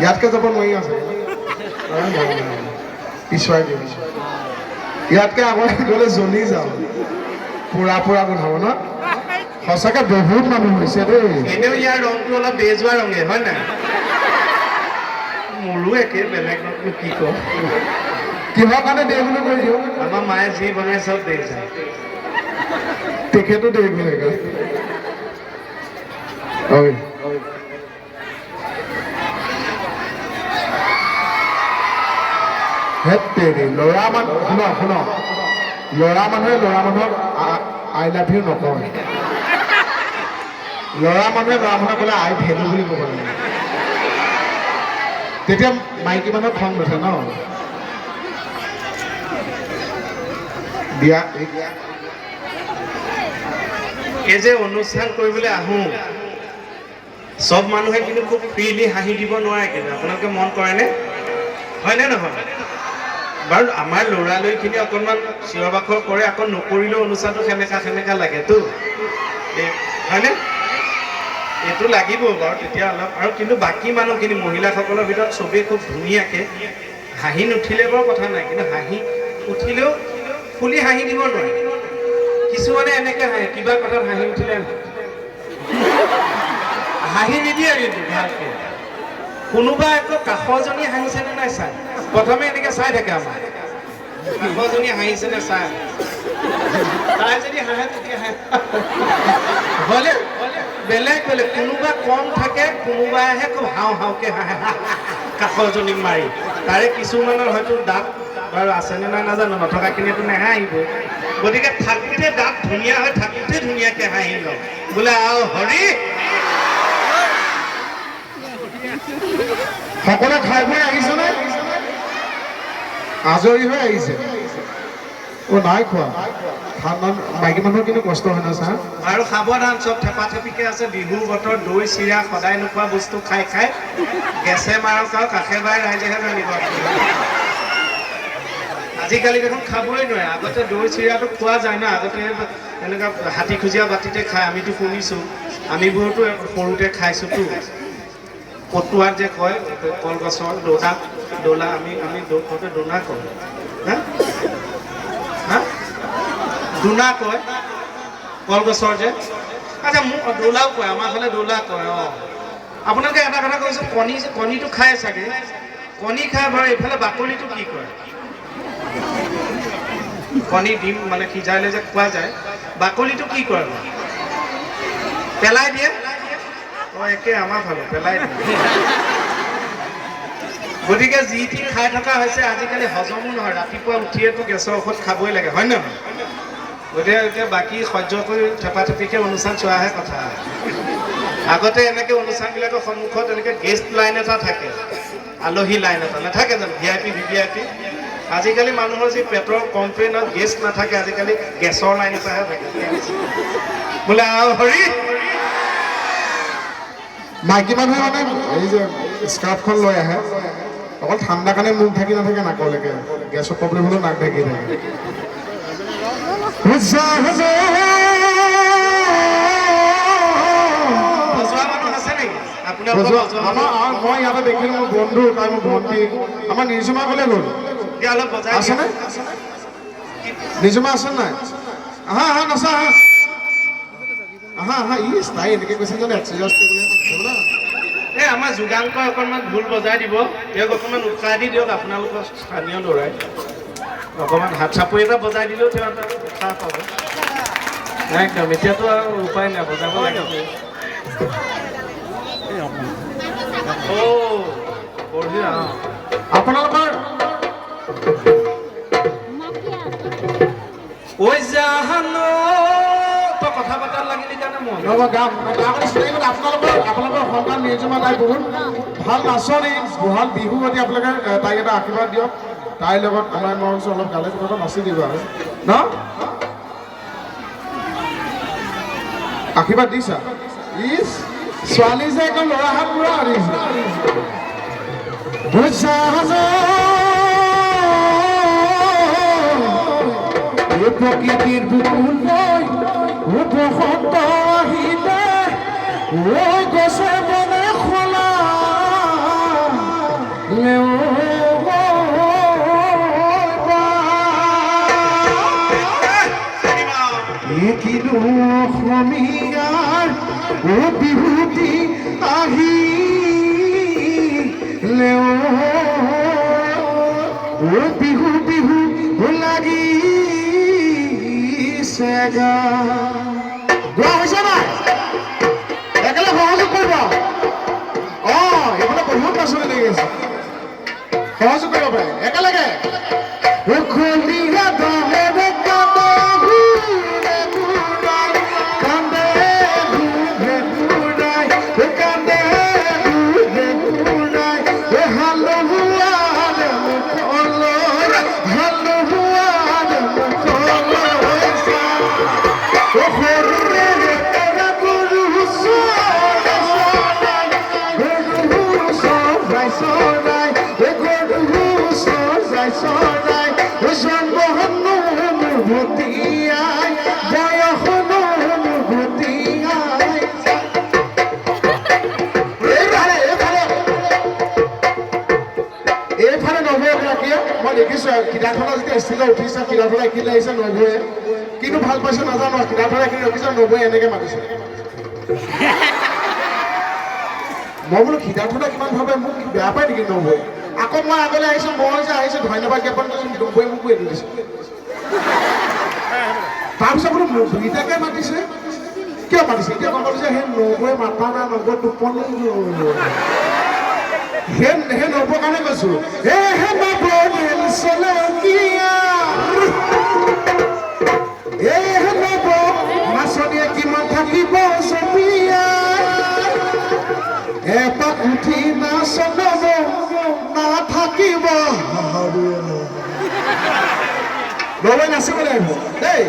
ইয়াতকে যাব নোৱাৰি আছে পিছুৱাই দিম ইয়াতকে আগত গ'লে জ্বলি যাওঁ পুৰা পুৰা গোন্ধাব ন সঁচাকে বহুত মানুহ হৈছে দেই এনেও ইয়াৰ ৰংটো অলপ বেজোৱা ৰঙে হয় নাই মোৰো একে বেলেগ কি কওঁ কিহৰ কাৰণে দেই বুলি কৈ দিওঁ আমাৰ মায়ে যি বনাই চব দেই যায় তেখেতো দেই বুলি হেৰি ল'ৰা মানুহ শুন ল'ৰা মানুহে ল'ৰা মানুহক আই লাভ ইউ নকয় ল'ৰা মানুহে ল'ৰা মানুহক ক'লে আই ভেলু বুলি ক'ব লাগে তেতিয়া মাইকী মানুহক খং নুঠে ন দিয়া এই যে অনুষ্ঠান কৰিবলৈ আহোঁ চব মানুহে কিন্তু খুব ফ্ৰীলি হাঁহি দিব নোৱাৰে কিন্তু আপোনালোকে মন কৰেনে হয়নে নহয় বাৰু আমাৰ ল'ৰালৰিখিনি অকণমান চিঞৰ বাখৰ কৰে আকৌ নকৰিলেও অনুষ্ঠানটো সেমেকা লাগেতো হয়নে এইটো লাগিব বাৰু তেতিয়া অলপ আৰু কিন্তু বাকী মানুহখিনি মহিলাসকলৰ ভিতৰত চবেই খুব ধুনীয়াকৈ হাঁহি নুঠিলে বাৰু কথা নাই কিন্তু হাঁহি উঠিলেও খুলি হাঁহি দিব নোৱাৰে কিছুমানে এনেকৈ হাঁহে কিবা কথাত হাঁহি উঠিলে হাঁহি নিদিয়ে কিন্তু ভালকৈ কোনোবা আকৌ কাষৰজনী হাঁহিছেনে নাই চাই প্ৰথমে এনেকৈ চাই থাকে আমাৰ কাষৰজনী হাঁহিছেনে চাই তাই যদি হাঁহে তেতিয়া হ'লে বেলেগ কোনোবা কম থাকে কোনোবাইহে খুব হাও হাওকে হাঁহে কাষৰজনীক মাৰি তাৰে কিছুমানৰ হয়তো দাঁত বাৰু আছেনে নাই নাজানো নথকাখিনিতো নাহাঁহিব গতিকে থাকোঁতে দাঁত ধুনীয়া হৈ থাকোঁতে ধুনীয়াকৈ হাঁহি লওঁ বোলে আৰু হৰি সকলোৱে খাই বৈ আহিছেনে আজৰি হৈ আহিছে নাই খোৱা মাইকী মানুহৰ কিন্তু কষ্ট হয় না ছাৰ আৰু সাৱধান চব থেপাথেপিকে আছে বিহুৰ বতৰ দৈ চিৰা সদায় নোখোৱা বস্তু খাই গেছে মাৰক আৰু কাষে বাই ৰাইজেহে জানিব আজিকালি দেখোন খাবই নোৱাৰে আগতে দৈ চিৰাটো খোৱা যায় ন আগতে এনেকুৱা হাতী খুজীয়া বাতিতে খায় আমিতো শুনিছোঁ আমিবোৰতো সৰুতে খাইছোঁতো পটুৱাত যে কয় কলগছৰ ডোলা আমি ঘৰতে ডোনা কওঁ ডোনা কয় কলগছৰ যে আচ্ছা মোক ডোলাও কয় আমাৰ ফালে ডোলা কয় আপোনালোকে এটা কথা কৈছোঁ কণীটো খাই চাগে কণী খাই বাৰু এইফালে বাকলিটো কি কয় কণী ডিম মানে সিজাইলে যে খোৱা যায় বাকলিটো কি কয় পেলাই দিয়ে একে আমাৰ ফালে পেলাই দিয়ে গতিকে যি টি খাই থকা হৈছে আজিকালি হজমো নহয় ৰাতিপুৱা উঠিয়েতো গেছৰ ঔষধ খাবই লাগে হয় নহয় গতিকে এতিয়া বাকী সহ্য কৰি থেপাথেপিকে অনুষ্ঠান চোৱাহে কথা আগতে এনেকৈ অনুষ্ঠানবিলাকৰ সন্মুখত এনেকৈ গেষ্ট লাইন এটা থাকে আলহী লাইন এটা নাথাকে জানো VIP VVIP আজিকালি মানুহৰ যি পেটৰ কমপ্লেইনত গেছ নাথাকে আজিকালি গেছৰ লাইন এটাহে থাকে বোলে আৰু হৰি মাইকী মানুহে মানে এই যে স্কাৰ্ফখন লৈ আহে অকল ঠাণ্ডা কাৰণে মুখ ঢাকি নাথাকে নাকলৈকে গেছৰ প্ৰব্লেম হ'লেও নাক ঢাকি থাকে মই ইয়াতে দেখিলোঁ মোৰ বন্ধু তাই মোৰ ভণ্টি আমাৰ নিৰ্জমা ক'লে গ'ল আছেনে নিৰ্জমা আছে নাই আহা নাচা আহা ইছ তাই এনেকৈ কৈছে জানো এক্সাৰচাইজ কৰিবলৈ এই আমাৰ যোগাংকৰ অকণমান ঢোল বজাই দিব তেওঁক অকণমান উৎসাহ দি দিয়ক আপোনালোকৰ স্থানীয় ল'ৰাই অকণমান হাত চাপৰি এটা বজাই দিলেও তেওঁ এটা উৎসাহ পাব একদম এতিয়াতো আৰু উপায় নাই বজাব লাগিব বঢ়িয়া আপোনালোকৰ ঐ জাহানো তই কথা পতাৰ লাগিলি কাৰণে মই আপোনালোকৰ সন্তান নিৰ্জমা তাই বহুত ভাল নাচনি ভাল বিহুৱতী আপোনালোকে তাইক এটা আশীৰ্বাদ দিয়ক তাইৰ লগত আমাৰ মই অলপ গালে কথা নাচি দিব আৰু ন আশীৰ্বাদ দিছা ইছ ছোৱালী যে একদম ল'ৰা হাত পুৰা আনিছে প্ৰকৃতিৰ বুকুল বসন্ত আহিলে গছে বনে খোলা অসমীয়াৰ ও বিহুটি আহিলে ও বিহু বিহু লাগিছে গা গোৱা হৈছে নাই একেলগে সহযোগ কৰিব এইফালে বহুত নাচনি লাগি আছে সহযোগ কৰিব পাৰে একেলগে মই দেখিছো কিতাপখনত যেতিয়া ষ্টেজত উঠিছে কিতাপখনত এখিলে আহিছে নবৌয়ে কিন্তু ভাল পাইছে নাজানো কিতাপখনত এখিনি ৰখিছে নবৌয়ে এনেকে মাতিছে মই বোলো কিতাপখনত কিমান ভাবে মোক বেয়া পায় নেকি নবৌয়ে আকৌ মই আগলৈ আহিছো মই যে আহিছো ধন্যবাদ জ্ঞাপন কৰিছো নবৌয়ে মোকো এৰি দিছে তাৰপিছত বোলো দুইটাকে মাতিছে কিয় মাতিছে এতিয়া গম পালো যে সেই নবৌয়ে মাতা নাই নবৌ টোপনি হে নবৌৰ কাৰণে কৈছো হে নবৌ চলকীয়া হে নবৌ নাচনীয়ে কিমান থাকিব চপিয়া এপাক উঠি নাচ নবৌ নাথাকিব নবৌয়ে নাচিব লাগিব দেই